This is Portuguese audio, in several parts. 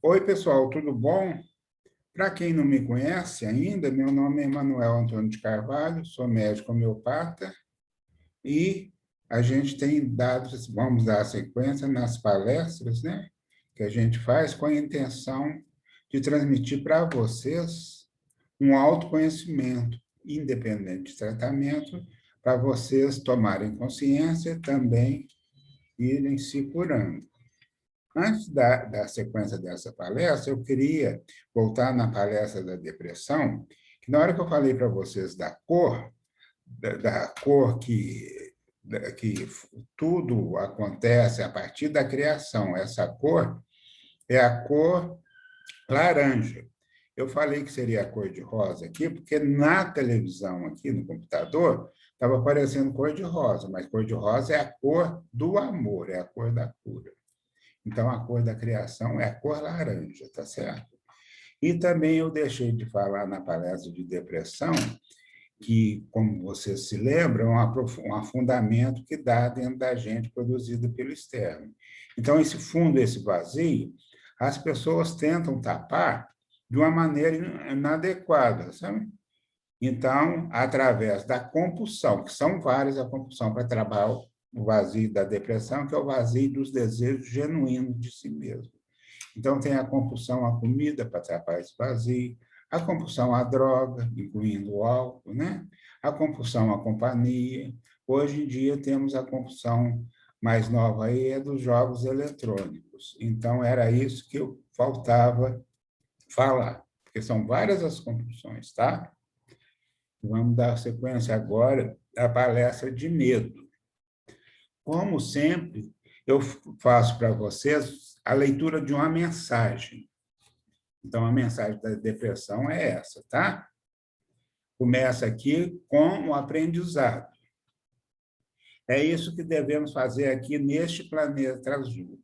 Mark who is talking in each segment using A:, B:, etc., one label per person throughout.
A: Oi, pessoal, tudo bom? Para quem não me conhece ainda, meu nome é Emanuel Antônio de Carvalho, sou médico homeopata e a gente tem dado, vamos dar sequência nas palestras, né, que a gente faz com a intenção de transmitir para vocês um autoconhecimento, independente de tratamento, para vocês tomarem consciência e também irem se curando. Antes da sequência dessa palestra, eu queria voltar na palestra da depressão, que na hora que eu falei para vocês da cor que tudo acontece a partir da criação, essa cor é a cor laranja. Eu falei que seria a cor de rosa aqui, porque na televisão, aqui no computador, estava aparecendo cor de rosa, mas cor de rosa é a cor do amor, é a cor da cura. Então, a cor da criação é a cor laranja, tá certo? E também eu deixei de falar na palestra de depressão, que, como vocês se lembram, é um afundamento que dá dentro da gente, produzido pelo externo. Então, esse fundo, esse vazio, as pessoas tentam tapar de uma maneira inadequada, sabe? Então, através da compulsão, que são várias a compulsão para trabalhar o vazio da depressão, que é o vazio dos desejos genuínos de si mesmo. Então, tem a compulsão à comida para tapar esse vazio, a compulsão à droga, incluindo o álcool, né? A compulsão à companhia. Hoje em dia, temos a compulsão mais nova aí, é dos jogos eletrônicos. Então, era isso que eu faltava falar, porque são várias as compulsões, tá? Vamos dar sequência agora à palestra de medo. Como sempre, eu faço para vocês a leitura de uma mensagem. Então, a mensagem da depressão é essa, tá? Começa aqui com o aprendizado. É isso que devemos fazer aqui neste planeta azul.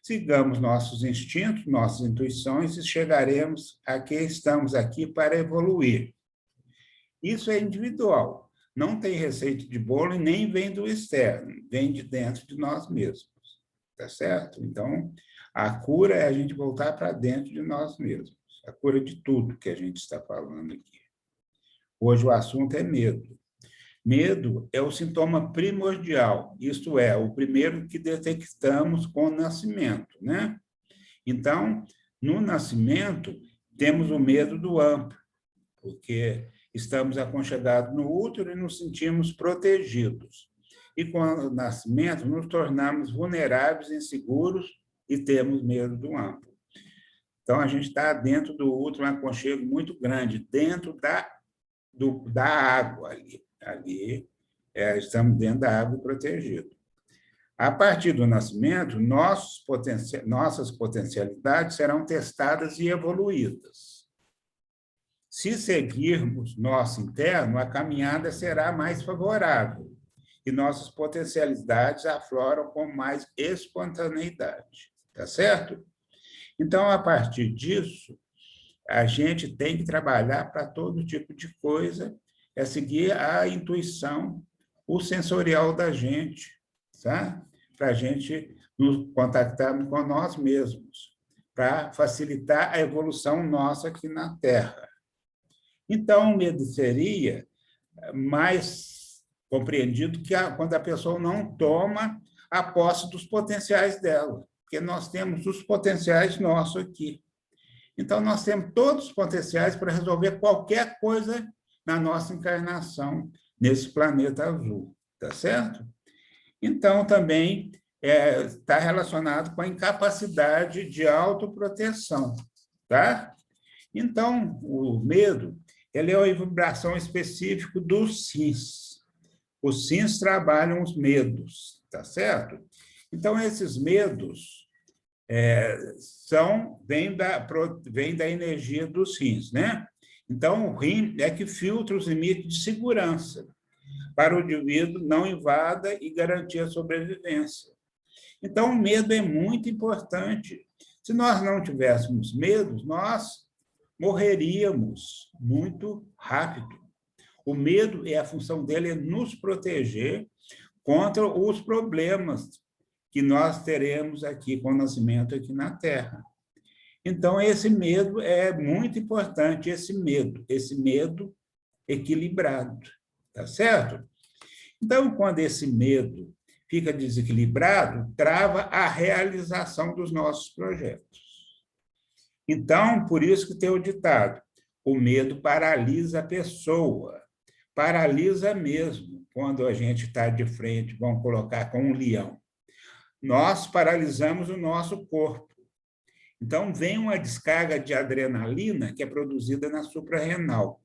A: Sigamos nossos instintos, nossas intuições e chegaremos a que estamos aqui para evoluir. Isso é individual. Não tem receita de bolo e nem vem do externo, vem de dentro de nós mesmos. Tá certo? Então, a cura é a gente voltar para dentro de nós mesmos. A cura de tudo que a gente está falando aqui. Hoje o assunto é medo. Medo é o sintoma primordial, isto é, o primeiro que detectamos com o nascimento, né? Então, no nascimento, temos o medo do amplo, porque estamos aconchegados no útero e nos sentimos protegidos. E com o nascimento, nos tornamos vulneráveis, inseguros e temos medo do amplo. Então, a gente está dentro do útero, um aconchego muito grande, dentro da água ali. Estamos dentro da água protegidos. A partir do nascimento, nossas potencialidades serão testadas e evoluídas. Se seguirmos nosso interno, a caminhada será mais favorável e nossas potencialidades afloram com mais espontaneidade, tá certo? Então, a partir disso, a gente tem que trabalhar para todo tipo de coisa, é seguir a intuição, o sensorial da gente, tá? Para a gente nos contactarmos com nós mesmos, para facilitar a evolução nossa aqui na Terra. Então, o medo seria mais compreendido que quando a pessoa não toma a posse dos potenciais dela, porque nós temos os potenciais nossos aqui. Então, nós temos todos os potenciais para resolver qualquer coisa na nossa encarnação nesse planeta azul, tá certo? Então, também está relacionado com a incapacidade de autoproteção, tá? Então, o medo, ele é uma vibração específica dos SINs. Os SINs trabalham os medos, tá certo? Então, esses medos vêm da energia dos rins, né? Então, o rim é que filtra os limites de segurança para o indivíduo não invada e garantir a sobrevivência. Então, o medo é muito importante. Se nós não tivéssemos medo, nós morreríamos muito rápido. O medo, a função dele é nos proteger contra os problemas que nós teremos aqui com o nascimento aqui na Terra. Então, esse medo é muito importante, esse medo equilibrado, tá certo? Então, quando esse medo fica desequilibrado, trava a realização dos nossos projetos. Então, por isso que tem o ditado, o medo paralisa a pessoa, paralisa mesmo, quando a gente está de frente, vamos colocar com um leão. Nós paralisamos o nosso corpo. Então, vem uma descarga de adrenalina que é produzida na suprarrenal,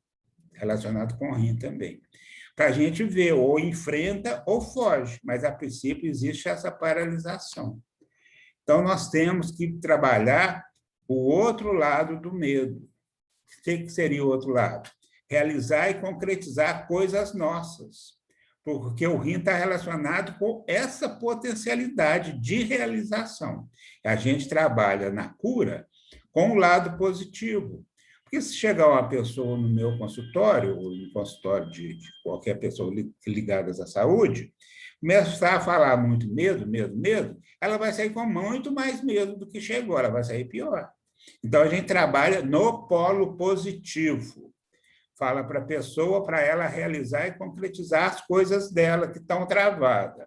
A: relacionado com o rim também. Para a gente ver, ou enfrenta ou foge, mas a princípio existe essa paralisação. Então, nós temos que trabalhar o outro lado do medo. O que seria o outro lado? Realizar e concretizar coisas nossas, porque o rim está relacionado com essa potencialidade de realização. A gente trabalha na cura com o lado positivo. Porque se chegar uma pessoa no meu consultório, ou no consultório de qualquer pessoa ligada à saúde, começar a falar muito medo, ela vai sair com muito mais medo do que chegou, ela vai sair pior. Então, a gente trabalha no polo positivo. Fala para a pessoa, para ela realizar e concretizar as coisas dela que estão travadas.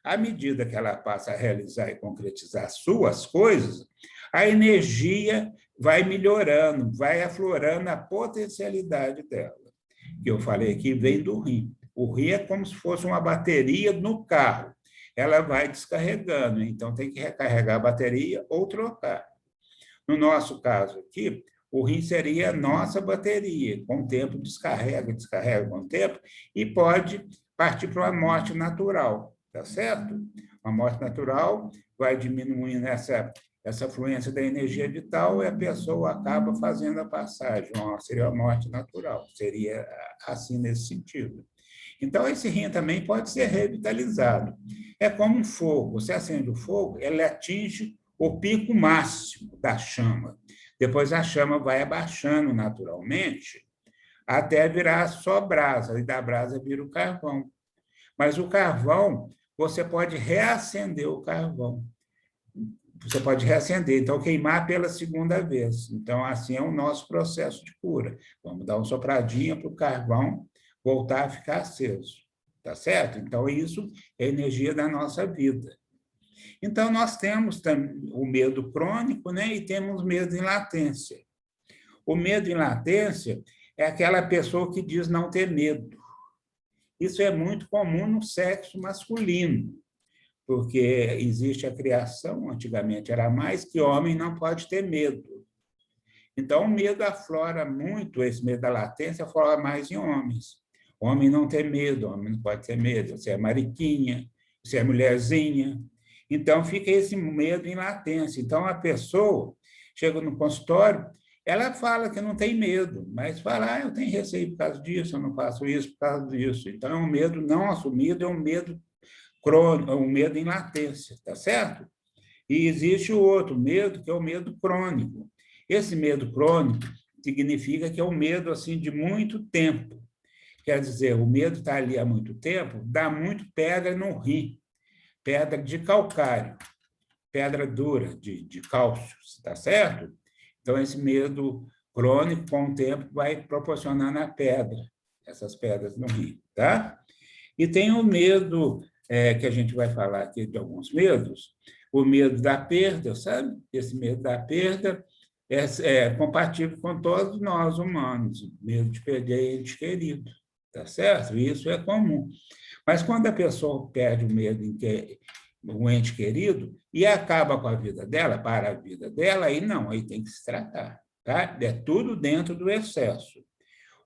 A: À medida que ela passa a realizar e concretizar suas coisas, a energia vai melhorando, vai aflorando a potencialidade dela. Que eu falei aqui vem do rim. O rim é como se fosse uma bateria no carro. Ela vai descarregando, então tem que recarregar a bateria ou trocar. No nosso caso aqui, o rim seria a nossa bateria. Com o tempo, descarrega com o tempo, e pode partir para uma morte natural, tá certo? A morte natural vai diminuindo essa fluência da energia vital e a pessoa acaba fazendo a passagem. Seria a morte natural, seria assim nesse sentido. Então, esse rim também pode ser revitalizado. É como um fogo. Você acende o fogo, ele atinge o pico máximo da chama. Depois a chama vai abaixando naturalmente até virar só brasa, e da brasa vira o carvão. Mas o carvão, você pode reacender o carvão. Você pode reacender, então queimar pela segunda vez. Então, assim é o nosso processo de cura. Vamos dar uma sopradinha para o carvão voltar a ficar aceso. Tá certo? Então, isso é energia da nossa vida. Então, nós temos o medo crônico, né? E temos medo em latência. O medo em latência é aquela pessoa que diz não ter medo. Isso é muito comum no sexo masculino, porque existe a criação, antigamente era mais, que homem não pode ter medo. Então, o medo aflora muito, esse medo da latência aflora mais em homens. O homem não tem medo, o homem não pode ter medo. Você é mariquinha, você é mulherzinha. Então, fica esse medo em latência. Então, a pessoa chega no consultório, ela fala que não tem medo, mas fala, eu tenho receio por causa disso, eu não faço isso por causa disso. Então, é um medo não assumido, é um medo crônico, é um medo em latência, tá certo? E existe o outro medo, que é o medo crônico. Esse medo crônico significa que é um medo assim, de muito tempo. Quer dizer, o medo está ali há muito tempo, dá muito pedra no rim, pedra de calcário, pedra dura de cálcio, está certo? Então, esse medo crônico, com o tempo, vai proporcionando a pedra, essas pedras no rim, tá? E tem o medo, que a gente vai falar aqui de alguns medos, o medo da perda, sabe? Esse medo da perda é compatível com todos nós humanos, o medo de perder ente querido, tá certo? Isso é comum. Mas quando a pessoa perde o medo em que o ente querido e acaba com a vida dela, para a vida dela, aí não, aí tem que se tratar, tá? É tudo dentro do excesso.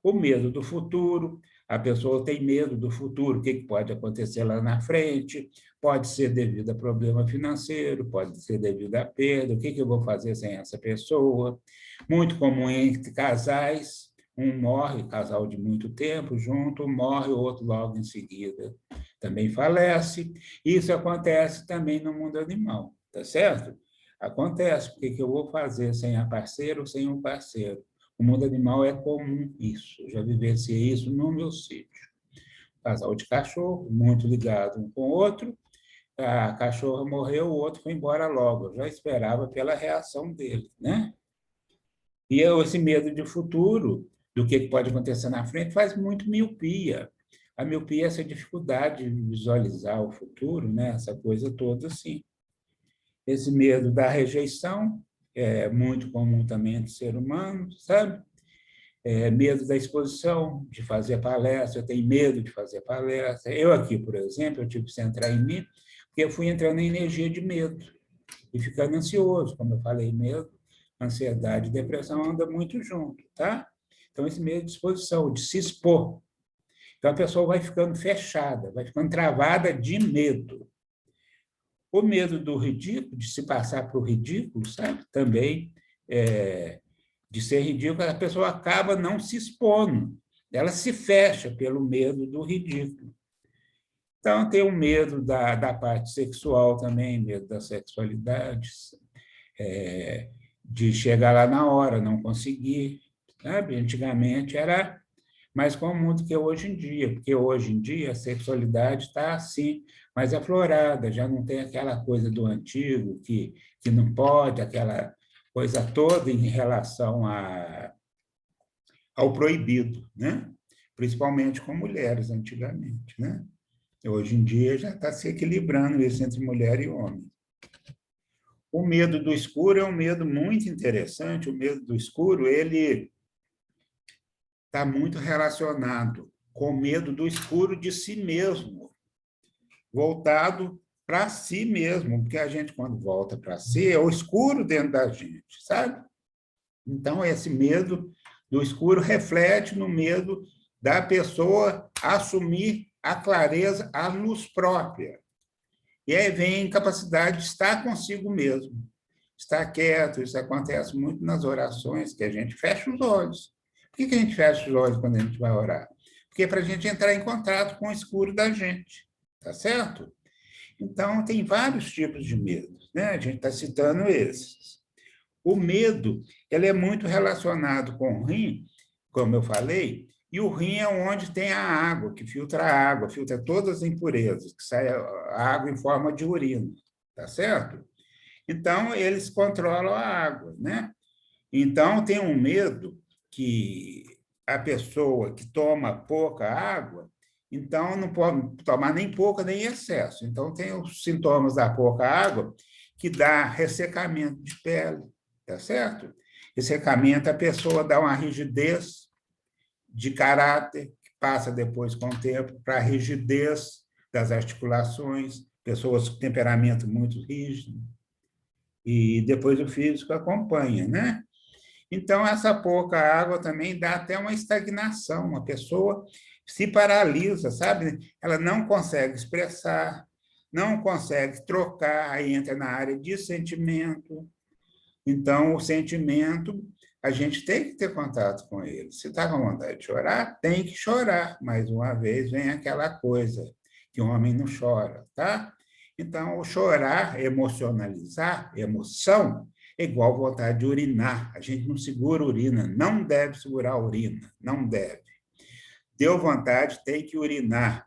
A: O medo do futuro, a pessoa tem medo do futuro, o que pode acontecer lá na frente, pode ser devido a problema financeiro, pode ser devido à perda, o que eu vou fazer sem essa pessoa. Muito comum entre casais, um morre, casal de muito tempo junto, morre, o outro logo em seguida também falece. Isso acontece também no mundo animal, tá certo? Acontece, o que eu vou fazer sem a parceira ou sem um parceiro? O mundo animal é comum isso, eu já vivenciei isso no meu sítio. Casal de cachorro, muito ligado um com o outro, a cachorra morreu, o outro foi embora logo. Eu já esperava pela reação dele, né? E esse medo de futuro, do que pode acontecer na frente, faz muito miopia. A miopia é essa dificuldade de visualizar o futuro, né? Essa coisa toda, assim. Esse medo da rejeição é muito comum também entre ser humano, sabe? Medo da exposição, de fazer palestra, eu tenho medo de fazer palestra. Eu aqui, por exemplo, eu tive que centrar em mim, porque eu fui entrando em energia de medo e ficando ansioso, como eu falei, medo, ansiedade e depressão andam muito junto, tá? Então, esse medo de exposição, de se expor. Então, a pessoa vai ficando fechada, vai ficando travada de medo. O medo do ridículo, de se passar por ridículo, sabe? Também, de ser ridículo, a pessoa acaba não se expondo. Ela se fecha pelo medo do ridículo. Então, tem o medo da parte sexual também, medo da sexualidade, de chegar lá na hora, não conseguir, sabe? Antigamente era mais comum do que hoje em dia, porque hoje em dia a sexualidade está assim, mais aflorada, já não tem aquela coisa do antigo, que não pode, aquela coisa toda em relação ao proibido, né? Principalmente com mulheres antigamente, né? Hoje em dia já está se equilibrando isso entre mulher e homem. O medo do escuro é um medo muito interessante. O medo do escuro, ele está muito relacionado com o medo do escuro de si mesmo, voltado para si mesmo, porque a gente, quando volta para si, é o escuro dentro da gente, sabe? Então, esse medo do escuro reflete no medo da pessoa assumir a clareza, a luz própria. E aí vem a incapacidade de estar consigo mesmo, estar quieto. Isso acontece muito nas orações, que a gente fecha os olhos. Por que a gente fecha os olhos quando a gente vai orar? Porque é para a gente entrar em contato com o escuro da gente, tá certo? Então, tem vários tipos de medos, né? A gente está citando esses. O medo, ele é muito relacionado com o rim, como eu falei, e o rim é onde tem a água, que filtra a água, filtra todas as impurezas, que sai a água em forma de urina, tá certo? Então, eles controlam a água, né? Então, tem um medo que a pessoa que toma pouca água, então não pode tomar nem pouca nem excesso. Então, tem os sintomas da pouca água que dá ressecamento de pele, tá certo? Ressecamento, a pessoa dá uma rigidez de caráter, que passa depois com o tempo para a rigidez das articulações, pessoas com temperamento muito rígido, e depois o físico acompanha, né? Então, essa pouca água também dá até uma estagnação, uma pessoa se paralisa, sabe? Ela não consegue expressar, não consegue trocar, aí entra na área de sentimento. Então, o sentimento, a gente tem que ter contato com ele. Se está com vontade de chorar, tem que chorar. Mais uma vez, vem aquela coisa que o homem não chora, tá? Então, o chorar, emocionalizar, emoção, é igual vontade de urinar. A gente não segura a urina, não deve segurar a urina, não deve. Deu vontade, tem que urinar,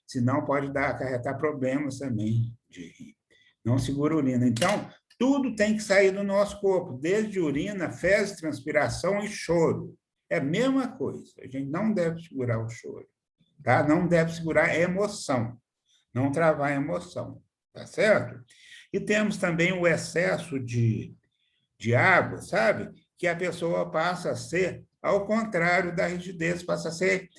A: senão pode acarretar problemas também de rir. Não segura a urina. Então, tudo tem que sair do nosso corpo, desde urina, fezes, transpiração e choro. É a mesma coisa. A gente não deve segurar o choro, tá? Não deve segurar a emoção, não travar a emoção, tá certo? E temos também o excesso de água, sabe? Que a pessoa passa a ser, ao contrário da rigidez, passa a ser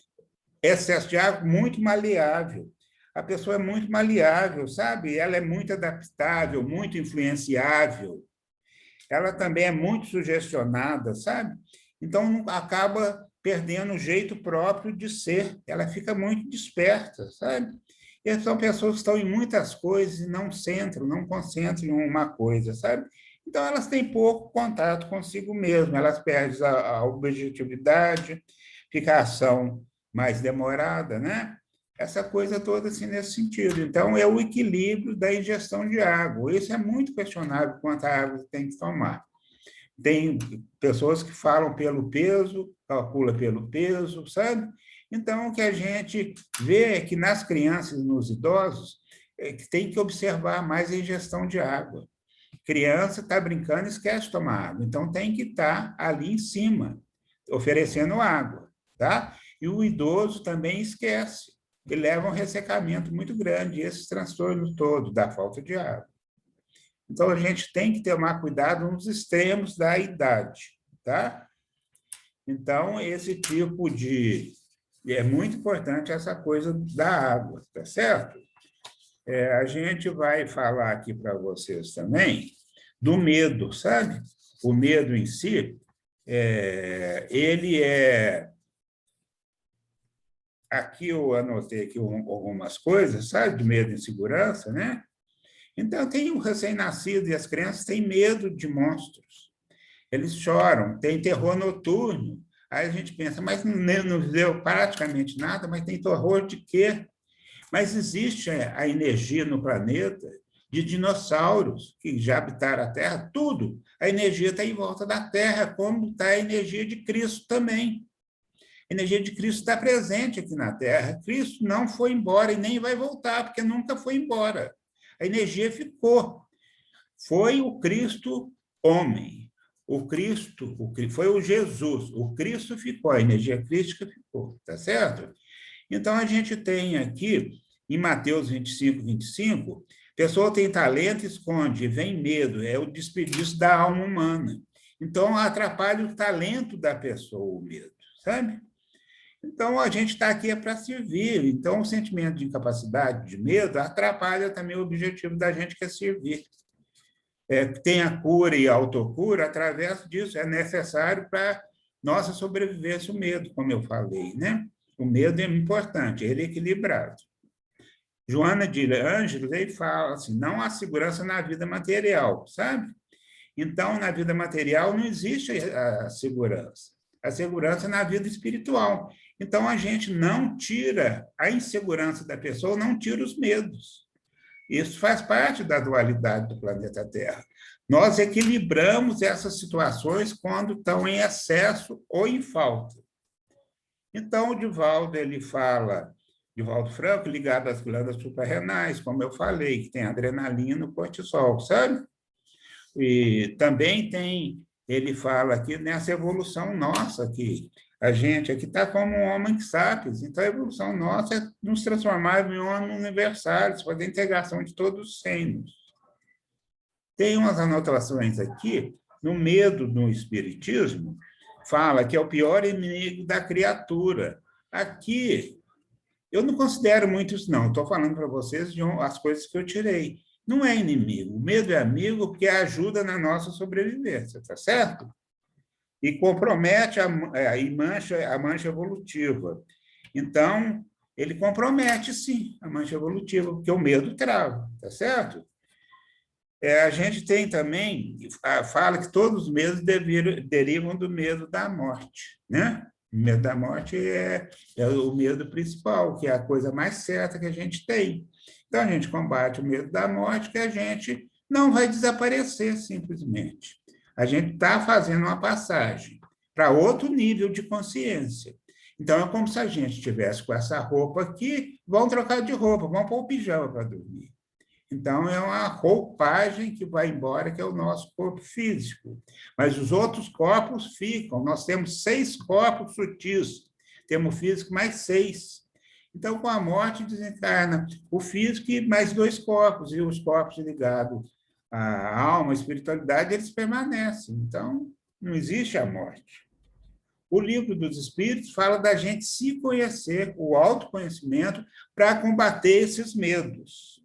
A: excesso de água muito maleável. A pessoa é muito maleável, sabe? Ela é muito adaptável, muito influenciável. Ela também é muito sugestionada, sabe? Então, acaba perdendo o jeito próprio de ser. Ela fica muito desperta, sabe? E são pessoas que estão em muitas coisas e não centram, não concentram em uma coisa, sabe? Então, elas têm pouco contato consigo mesmas, elas perdem a objetividade, fica a ação mais demorada, né? Essa coisa toda assim nesse sentido. Então, é o equilíbrio da ingestão de água. Isso é muito questionável quanto a água tem que tomar. Tem pessoas que falam pelo peso, calcula pelo peso, sabe? Então, o que a gente vê é que nas crianças e nos idosos, que tem que observar mais a ingestão de água. Criança está brincando, esquece de tomar água. Então, tem que estar ali em cima, oferecendo água, tá? E o idoso também esquece, e leva um ressecamento muito grande, esses transtornos todos da falta de água. Então, a gente tem que tomar cuidado nos extremos da idade, tá? Então, esse tipo de... É muito importante essa coisa da água, tá certo? A gente vai falar aqui para vocês também do medo, sabe? O medo em si, ele é... Aqui eu anotei aqui algumas coisas, sabe? Do medo e insegurança, né? Então, tem um recém-nascido e as crianças têm medo de monstros. Eles choram, tem terror noturno. Aí a gente pensa, mas não deu praticamente nada, mas tem terror de quê? Mas existe a energia no planeta de dinossauros que já habitaram a Terra, tudo. A energia está em volta da Terra, como está a energia de Cristo também. A energia de Cristo está presente aqui na Terra. Cristo não foi embora e nem vai voltar, porque nunca foi embora. A energia ficou. Foi o Cristo homem. O Cristo foi o Jesus. O Cristo ficou, a energia crística ficou, tá certo? Então, a gente tem aqui, em Mateus 25, 25, pessoa tem talento, esconde, vem medo, é o desperdício da alma humana. Então, atrapalha o talento da pessoa, o medo, sabe? Então, a gente está aqui para servir. Então, o sentimento de incapacidade, de medo, atrapalha também o objetivo da gente, que é servir. Tem a cura e a autocura, através disso, é necessário para nossa sobrevivência o medo, como eu falei, né? O medo é importante, ele é equilibrado. Joana de Ângeles, ele fala assim, não há segurança na vida material, sabe? Então, na vida material não existe a segurança. A segurança é na vida espiritual. Então, a gente não tira a insegurança da pessoa, não tira os medos. Isso faz parte da dualidade do planeta Terra. Nós equilibramos essas situações quando estão em excesso ou em falta. Então, o Divaldo, ele fala, Divaldo Franco, ligado às glândulas suprarrenais, como eu falei, que tem adrenalina e cortisol, sabe? E também tem, ele fala aqui nessa evolução nossa aqui. A gente aqui está como um homem sapiens, então a evolução nossa é nos transformar em homens universais, fazer a integração de todos os reinos. Tem umas anotações aqui, no medo do espiritismo, fala que é o pior inimigo da criatura. Aqui, eu não considero muito isso, não. Estou falando para vocês de as coisas que eu tirei. Não é inimigo. O medo é amigo porque ajuda na nossa sobrevivência, tá certo? E compromete e mancha a mancha evolutiva. Então, ele compromete, sim, a mancha evolutiva, porque o medo trava, tá certo? A gente tem também, fala que todos os medos derivam do medo da morte, né? O medo da morte é o medo principal, que é a coisa mais certa que a gente tem. Então, a gente combate o medo da morte, que a gente não vai desaparecer simplesmente. A gente está fazendo uma passagem para outro nível de consciência. Então, é como se a gente estivesse com essa roupa aqui, vão trocar de roupa, vão pôr o pijama para dormir. Então, é uma roupagem que vai embora, que é o nosso corpo físico. Mas os outros corpos ficam. Nós temos 6 corpos sutis. Temos o físico mais 6. Então, com a morte, desencarna o físico e mais 2 corpos. E os corpos ligados à alma, à espiritualidade, eles permanecem. Então, não existe a morte. O livro dos Espíritos fala da gente se conhecer, o autoconhecimento, para combater esses medos.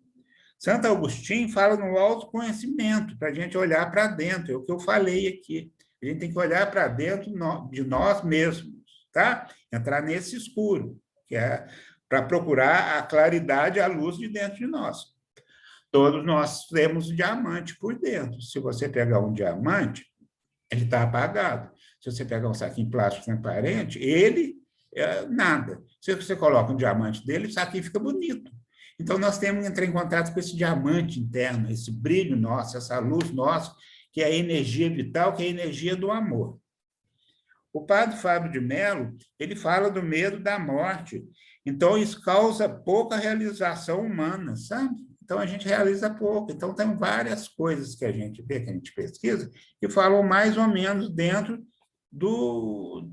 A: Santo Agostinho fala no autoconhecimento, para a gente olhar para dentro, é o que eu falei aqui. A gente tem que olhar para dentro de nós mesmos, tá? Entrar nesse escuro, que é para procurar a claridade, a luz de dentro de nós. Todos nós temos um diamante por dentro. Se você pegar um diamante, ele está apagado. Se você pegar um saquinho plástico transparente, ele é nada. Se você coloca um diamante dele, o saquinho fica bonito. Então, nós temos que entrar em contato com esse diamante interno, esse brilho nosso, essa luz nossa, que é a energia vital, que é a energia do amor. O padre Fábio de Mello, ele fala do medo da morte. Então, isso causa pouca realização humana, sabe? Então, a gente realiza pouco. Então, tem várias coisas que a gente vê, que a gente pesquisa, que falam mais ou menos dentro do...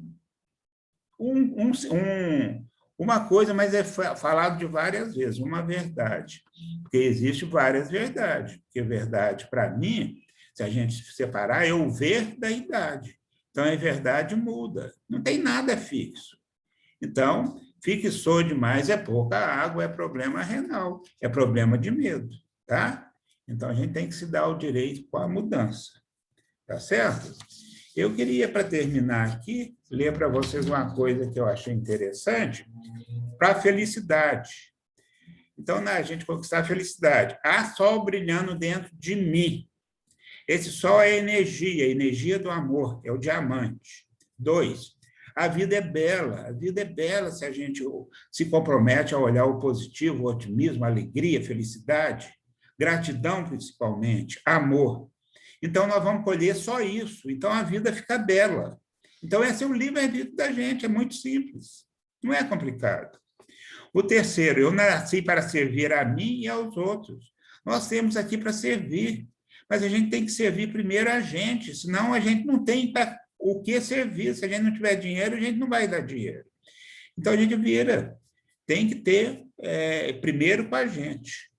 A: uma coisa, mas é falado de várias vezes, uma verdade. Porque existe várias verdades. Porque verdade, para mim, se a gente separar, é o ver da idade. Então, a verdade muda. Não tem nada fixo. Então, fixou demais é pouca água, é problema renal, é problema de medo, tá? Então, a gente tem que se dar o direito com a mudança, tá certo? Eu queria, para terminar aqui, ler para vocês uma coisa que eu achei interessante para a felicidade. Então, na gente conquistar a felicidade, há sol brilhando dentro de mim. Esse sol é a energia do amor, é o diamante. 2, a vida é bela se a gente se compromete a olhar o positivo, o otimismo, a alegria, a felicidade, gratidão principalmente, amor. Então, nós vamos colher só isso. Então, a vida fica bela. Então, esse é o livre-arbítrio da gente, é muito simples, não é complicado. O terceiro, eu nasci para servir a mim e aos outros. Nós temos aqui para servir, mas a gente tem que servir primeiro a gente, senão a gente não tem o que servir. Se a gente não tiver dinheiro, a gente não vai dar dinheiro. Então, a gente vira, tem que ter primeiro com a gente.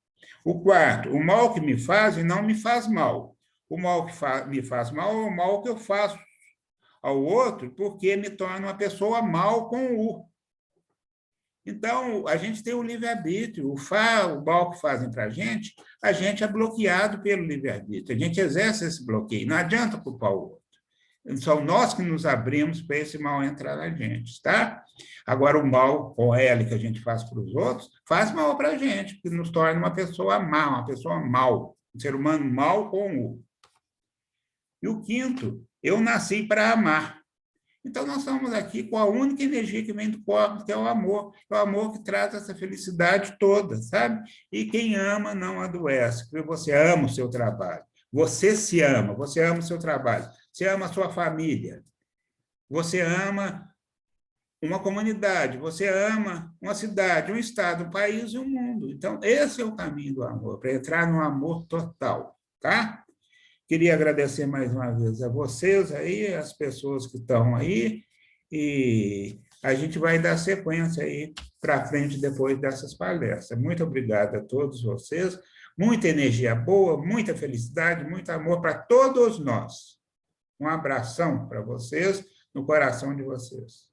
A: O quarto, o mal que me faz e não me faz mal. O mal que me faz mal é o mal que eu faço ao outro, porque me torna uma pessoa mal com o. Então, a gente tem o livre-arbítrio. O mal que fazem para a gente é bloqueado pelo livre-arbítrio. A gente exerce esse bloqueio. Não adianta culpar o outro. São nós que nos abrimos para esse mal entrar na gente, tá? Agora, o mal com L que a gente faz para os outros, faz mal para a gente, que nos torna uma pessoa má, uma pessoa mal, um ser humano mal com o. E o quinto, eu nasci para amar. Então, nós estamos aqui com a única energia que vem do corpo, que é o amor. É o amor que traz essa felicidade toda, sabe? E quem ama não adoece, porque você ama o seu trabalho. Você se ama, você ama o seu trabalho, você ama a sua família, você ama uma comunidade, você ama uma cidade, um estado, um país e um mundo. Então, esse é o caminho do amor, para entrar no amor total, tá? Queria agradecer mais uma vez a vocês aí, as pessoas que estão aí, e a gente vai dar sequência aí para frente depois dessas palestras. Muito obrigado a todos vocês, muita energia boa, muita felicidade, muito amor para todos nós. Um abração para vocês, no coração de vocês.